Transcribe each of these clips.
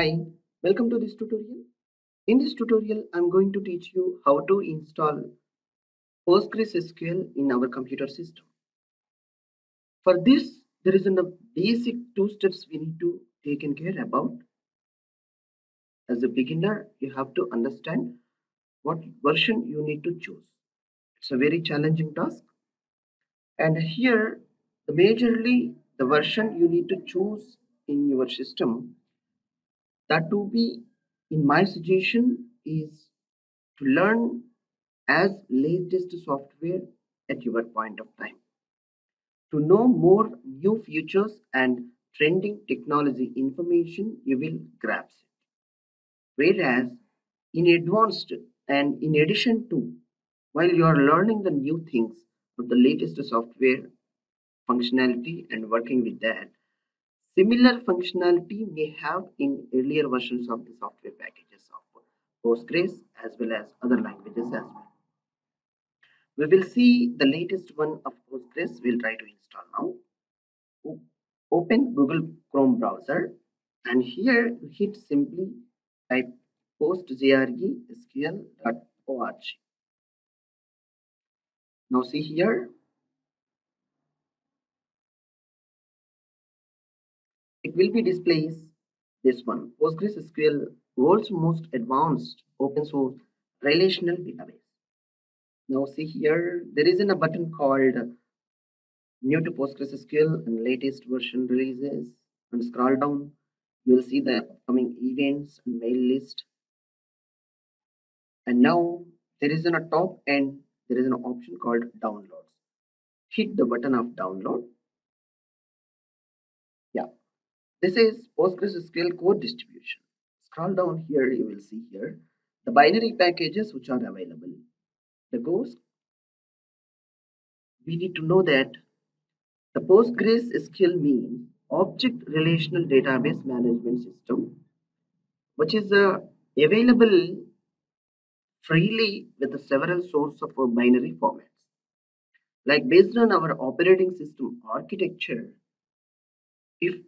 Hi, welcome to this tutorial. In this tutorial, I'm going to teach you how to install PostgresQL in our computer system. For this, there is a basic two steps we need to take care about. As a beginner, you have to understand what version you need to choose. It's a very challenging task. And here, the version you need to choose in your system, that to be in my suggestion is to learn as latest software at your point of time. To know more new features and trending technology information, you will grasp it. Whereas in advanced and in addition to, while you are learning the new things of the latest software functionality and working with that, similar functionality may have in earlier versions of the software packages of Postgres as well as other languages as well. We will see the latest one of Postgres. We'll try to install now. Open Google Chrome browser and here hit simply type postgresql.org. Now see here, it will be displays this one. PostgreSQL, world's most advanced open source relational database. Now see here, there is a button called new to PostgreSQL and latest version releases. And scroll down, you will see the upcoming events and mail list. And now there is a top end, there is an option called downloads. Hit the button of download. Yeah, this is PostgreSQL code distribution. Scroll down here, you will see here the binary packages which are available. The goes, we need to know that the PostgreSQL means Object Relational Database Management System, which is available freely with several sources of binary formats. Like based on our operating system architecture, if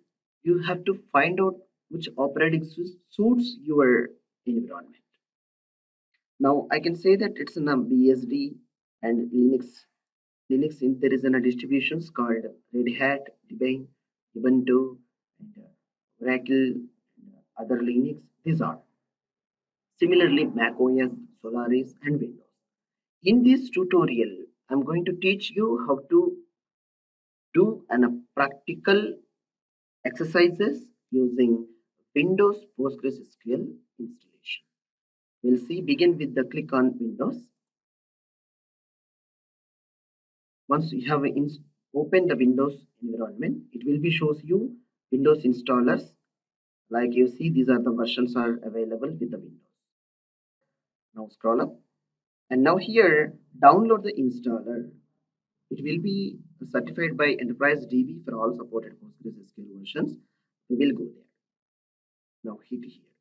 you have to find out which operating suits your environment. Now I can say that it's in a BSD and Linux. There is a distributions called Red Hat, Debian, Ubuntu, and Oracle, and other Linux. These are similarly Mac OS, Solaris, and Windows. In this tutorial, I'm going to teach you how to do practical exercises using Windows PostgreSQL installation. We'll see, begin with the click on Windows. Once you have opened the Windows environment, it will be shows you Windows installers. Like you see, these are the versions are available with the Windows. Now scroll up. And now here, download the installer. It will be certified by Enterprise DB for all supported PostgreSQL versions. We will go there. Now hit here.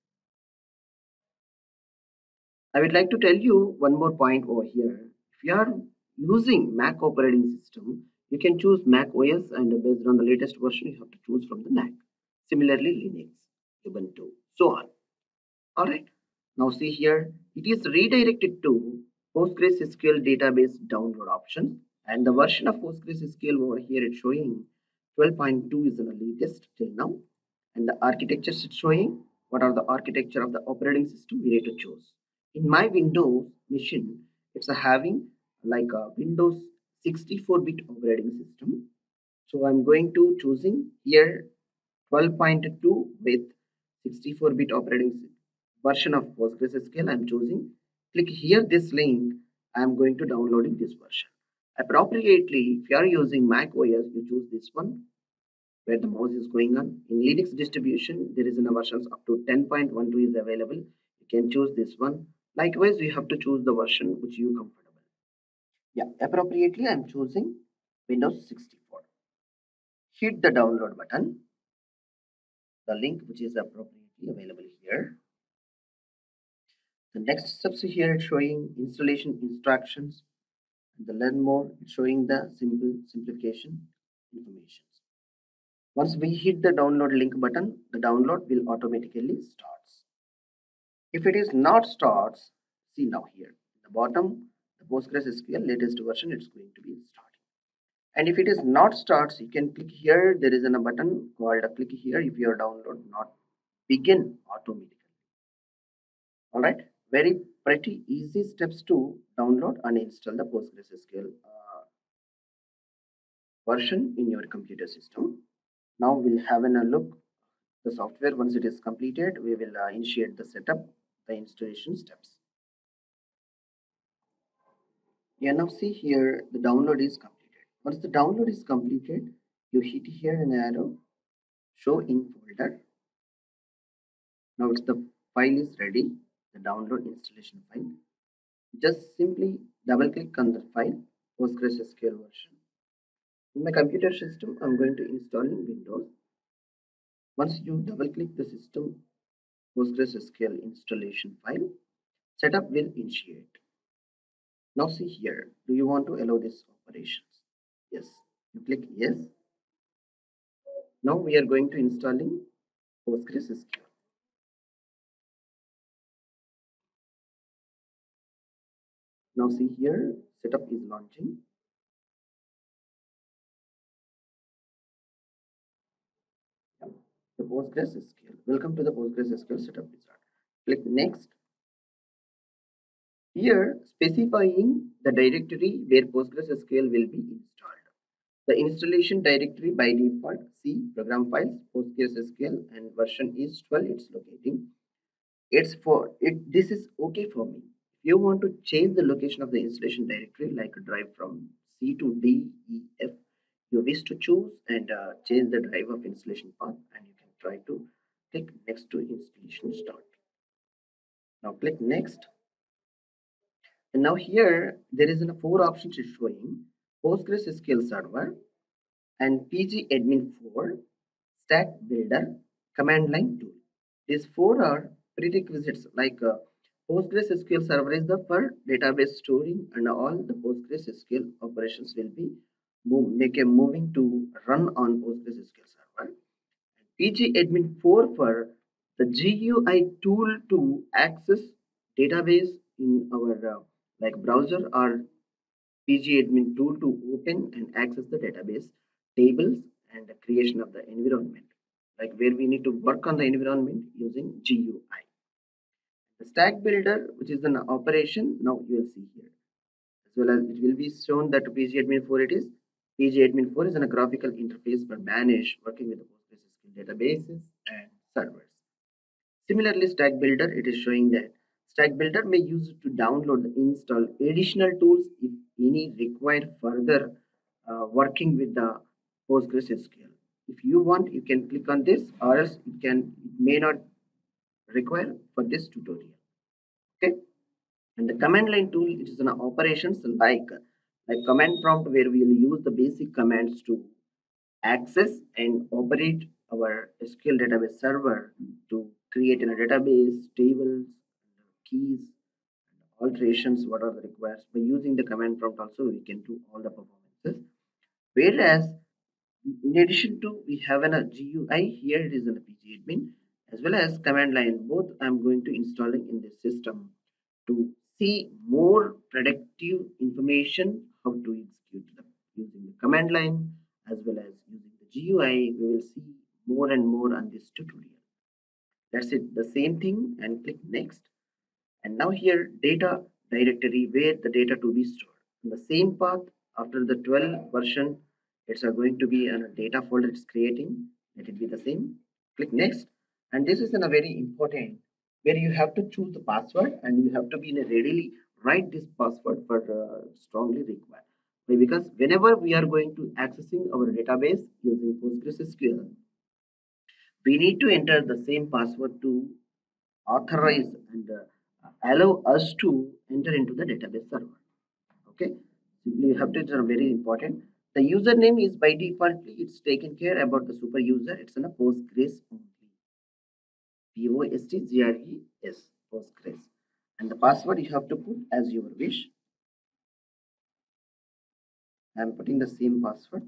I would like to tell you one more point over here. If you are using Mac operating system, you can choose Mac OS and based on the latest version, you have to choose from the Mac. Similarly, Linux, Ubuntu, so on. Alright, now see here, it is redirected to PostgreSQL database download option and the version of PostgreSQL over here it's showing 12.2 is the latest till now and the architecture is showing what are the architecture of the operating system we need to choose. In my Windows machine, it's having like a Windows 64-bit operating system. So I'm going to choosing here 12.2 with 64-bit operating version of PostgreSQL. I'm choosing. Click here this link. I'm going to downloading this version. Appropriately, if you are using Mac OS, you choose this one where the mouse is going on. In Linux distribution, there is a versions up to 10.12 is available. You can choose this one. Likewise, you have to choose the version which you comfortable. Yeah, appropriately, I'm choosing Windows 64. Hit the download button. The link which is appropriately available here. The next steps here it's showing installation instructions. And the learn more, it's showing the simplification information. Once we hit the download link button, the download will automatically starts. If it is not starts, see now here, the bottom, the PostgreSQL latest version, it's going to be starting. And if it is not starts, you can click here. There is a button called click here if your download not begin automatically. All right, very pretty easy steps to download and install the PostgreSQL version in your computer system. Now we'll have a look the software. Once it is completed, we will initiate the setup, the installation steps. Yeah, now see here, the download is completed. Once the download is completed, you hit here an arrow, show in folder. Now it's the file is ready, the download installation file. Just simply double click on the file, PostgreSQL version. In my computer system, I'm going to install in Windows. Once you double click the system PostgreSQL installation file, setup will initiate. Now see here, do you want to allow these operations? Yes, you click yes. Now we are going to installing PostgreSQL. Now see here, setup is launching. The PostgreSQL. Welcome to the PostgreSQL setup wizard. Click next. Here, specifying the directory where PostgreSQL will be installed. The installation directory by default, C, program files, PostgreSQL, and version is 12. It's locating. It's for it. This is okay for me. If you want to change the location of the installation directory, like a drive from C to D, E, F, you wish to choose and change the drive of installation path, and you can try to click next to installation start. Now click next. And now here there is a four options it's showing: PostgreSQL Server and pgadmin 4, Stack Builder, Command Line Tool. These four are prerequisites like PostgreSQL Server is the for database storing, and all the PostgreSQL operations will be moving to run on PostgreSQL Server. pgadmin 4 for the GUI tool to access database in our like browser, or pgadmin tool to open and access the database tables and the creation of the environment, like where we need to work on the environment using GUI. The stack builder, which is an operation, now you will see here, as well as it will be shown that pgadmin 4 it is. pgadmin 4 is a graphical interface for manage working with the PostgreSQL databases and servers. Similarly, Stack Builder, it is showing that Stack Builder may use it to download and install additional tools if any require further working with the PostgreSQL. If you want, you can click on this, or else it may not require for this tutorial. Okay. And the command line tool, it is an operations like command prompt, where we will use the basic commands to access and operate our SQL database server to create a database, tables, keys, alterations, what are the requires. By using the command prompt also, we can do all the performances. Whereas, in addition to, we have a GUI, here it is in a pgadmin, as well as command line. Both I'm going to installing in this system to see more predictive information, how to execute them using the command line as well as using the GUI. We will see more and more on this tutorial. That's it, the same thing, and click next. And now here data directory, where the data to be stored. In the same path, after the 12 version, it's going to be a data folder it's creating. Let it be the same. Click next. And this is a very important, where you have to choose the password and you have to be in a readily write this password for strongly required. Why? Because whenever we are going to accessing our database using PostgreSQL, we need to enter the same password to authorize and allow us to enter into the database server. Okay, simply you have to, it's very important. The username is by default, it's taken care about the super user. It's in a Postgres only. POSTGRES, Postgres. And the password you have to put as your wish. I am putting the same password.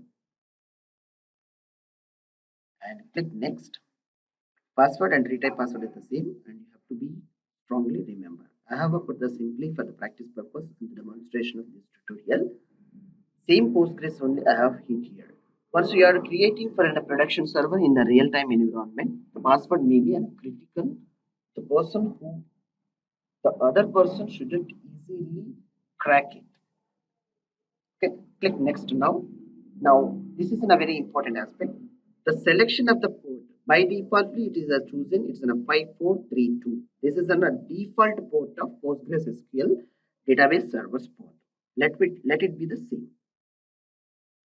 and click next. Password and retype password is the same, and you have to be strongly remember. I have put the simply for the practice purpose in the demonstration of this tutorial. Same Postgres only I have hit here. Once you are creating for a production server in the real-time environment, the password may be critical. The other person shouldn't easily crack it. Okay, click next now. Now, this is a very important aspect. The selection of the port, by defaultly it is chosen, it's in a 5432. This is a default port of PostgreSQL database server's port. Let it be the same.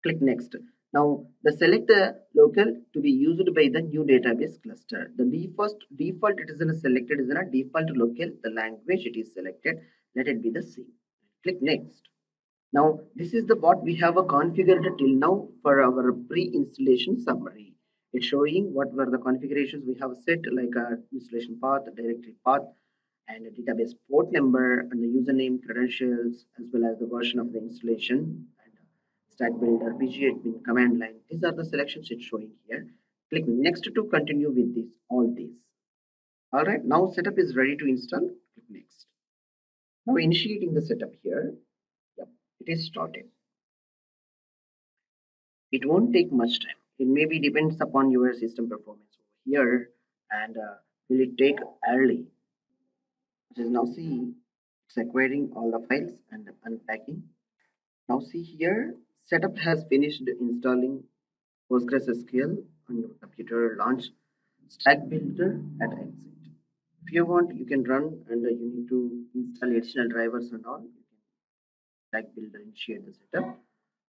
Click next. Now, the select the local to be used by the new database cluster. The default it is in a selected is in a default local. The language it is selected. Let it be the same. Click next. Now, this is the what we have configured till now for our pre-installation summary. It's showing what were the configurations we have set, like a installation path, a directory path, and a database port number, and the username, credentials, as well as the version of the installation, and stack builder, pgadmin, command line. These are the selections it's showing here. Click next to continue with this, all these. All right, now setup is ready to install. Click next. Now initiating the setup here. Yep, it is started. It won't take much time. It maybe depends upon your system performance over here, and will it take early. Which is now see it's acquiring all the files and unpacking. Now see here setup has finished installing PostgreSQL on your computer. Launch stack builder at exit. If you want you can run, and you need to install additional drivers and all. You can stack builder initiate the setup,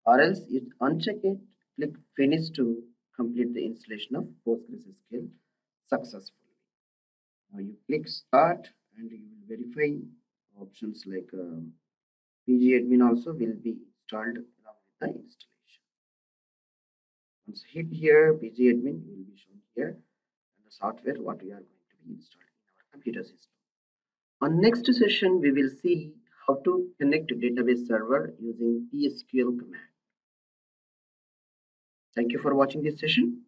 or else you uncheck it, click finish to complete the installation of PostgreSQL successfully. Now you click start, and you will verify options like pgadmin also will be installed along with the installation. Once hit here, pgadmin will be shown here, and the software what we are going to be installed in our computer system. On next session, we will see how to connect to database server using PSQL command. Thank you for watching this session.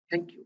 Thank you.